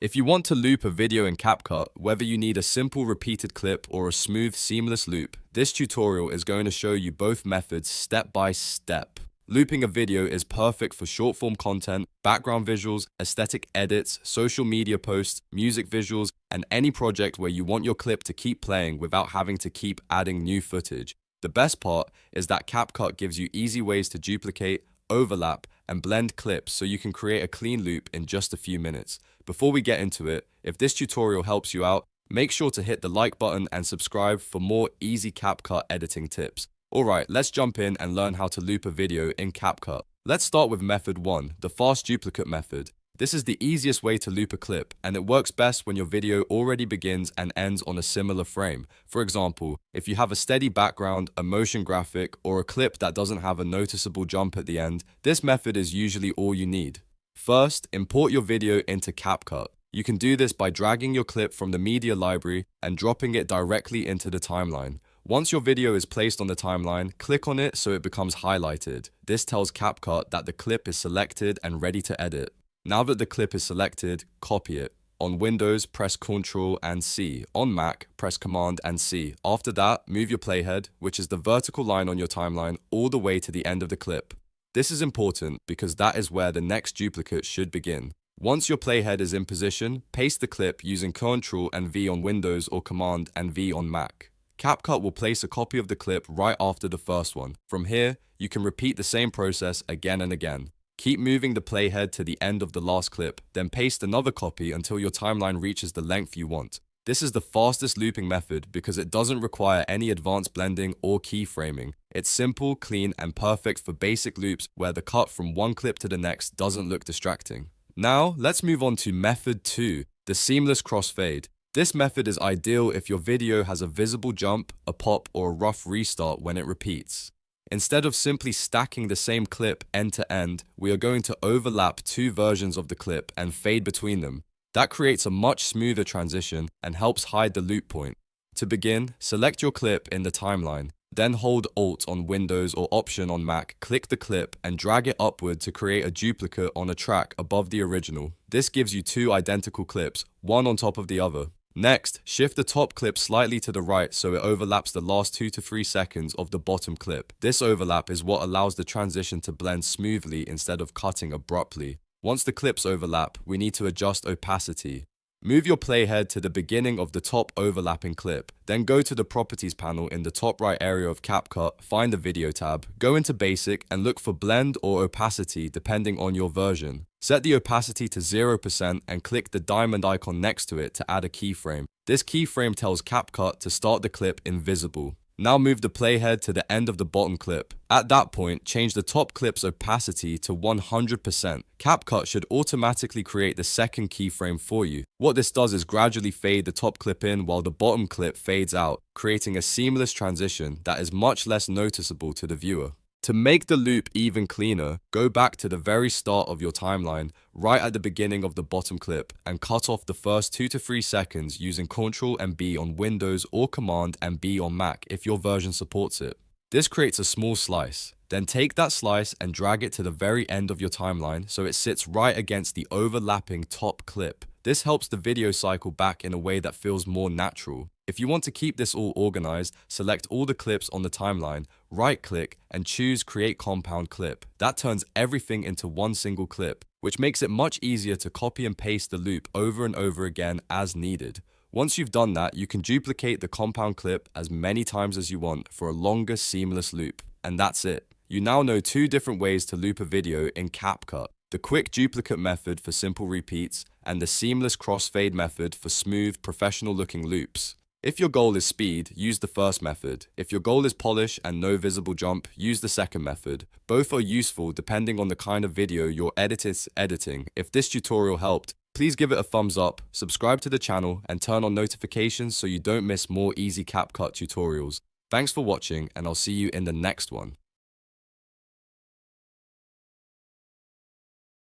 If you want to loop a video in CapCut, whether you need a simple repeated clip or a smooth, seamless loop, this tutorial is going to show you both methods step by step. Looping a video is perfect for short-form content, background visuals, aesthetic edits, social media posts, music visuals, and any project where you want your clip to keep playing without having to keep adding new footage. The best part is that CapCut gives you easy ways to duplicate, overlap, and blend clips so you can create a clean loop in just a few minutes. Before we get into it, if this tutorial helps you out, make sure to hit the like button and subscribe for more easy CapCut editing tips. Alright, let's jump in and learn how to loop a video in CapCut. Let's start with method 1, the fast duplicate method. This is the easiest way to loop a clip, and it works best when your video already begins and ends on a similar frame. For example, if you have a steady background, a motion graphic, or a clip that doesn't have a noticeable jump at the end, this method is usually all you need. First, import your video into CapCut. You can do this by dragging your clip from the media library and dropping it directly into the timeline. Once your video is placed on the timeline, click on it so it becomes highlighted. This tells CapCut that the clip is selected and ready to edit. Now that the clip is selected, copy it. On Windows, press Ctrl and C. On Mac, press Command and C. After that, move your playhead, which is the vertical line on your timeline, all the way to the end of the clip. This is important because that is where the next duplicate should begin. Once your playhead is in position, paste the clip using Ctrl and V on Windows or Command and V on Mac. CapCut will place a copy of the clip right after the first one. From here, you can repeat the same process again and again. Keep moving the playhead to the end of the last clip, then paste another copy until your timeline reaches the length you want. This is the fastest looping method because it doesn't require any advanced blending or keyframing. It's simple, clean, and perfect for basic loops where the cut from one clip to the next doesn't look distracting. Now, let's move on to method 2, the seamless crossfade. This method is ideal if your video has a visible jump, a pop, or a rough restart when it repeats. Instead of simply stacking the same clip end to end, we are going to overlap two versions of the clip and fade between them. That creates a much smoother transition and helps hide the loop point. To begin, select your clip in the timeline. Then hold Alt on Windows or Option on Mac, click the clip and drag it upward to create a duplicate on a track above the original. This gives you two identical clips, one on top of the other. Next, shift the top clip slightly to the right so it overlaps the last 2 to 3 seconds of the bottom clip. This overlap is what allows the transition to blend smoothly instead of cutting abruptly. Once the clips overlap, we need to adjust opacity. Move your playhead to the beginning of the top overlapping clip, then go to the Properties panel in the top right area of CapCut, find the Video tab, go into Basic and look for Blend or Opacity depending on your version. Set the opacity to 0% and click the diamond icon next to it to add a keyframe. This keyframe tells CapCut to start the clip invisible. Now move the playhead to the end of the bottom clip. At that point, change the top clip's opacity to 100%. CapCut should automatically create the second keyframe for you. What this does is gradually fade the top clip in while the bottom clip fades out, creating a seamless transition that is much less noticeable to the viewer. To make the loop even cleaner, go back to the very start of your timeline, right at the beginning of the bottom clip, and cut off the first 2 to 3 seconds using Ctrl and B on Windows or Command and B on Mac if your version supports it. This creates a small slice. Then take that slice and drag it to the very end of your timeline so it sits right against the overlapping top clip. This helps the video cycle back in a way that feels more natural. If you want to keep this all organized, select all the clips on the timeline, right-click, and choose Create Compound Clip. That turns everything into one single clip, which makes it much easier to copy and paste the loop over and over again as needed. Once you've done that, you can duplicate the compound clip as many times as you want for a longer, seamless loop. And that's it. You now know two different ways to loop a video in CapCut. The quick duplicate method for simple repeats, and the seamless crossfade method for smooth, professional-looking loops. If your goal is speed, use the first method. If your goal is polish and no visible jump, use the second method. Both are useful depending on the kind of video you're editing. If this tutorial helped, please give it a thumbs up, subscribe to the channel, and turn on notifications so you don't miss more easy CapCut tutorials. Thanks for watching, and I'll see you in the next one.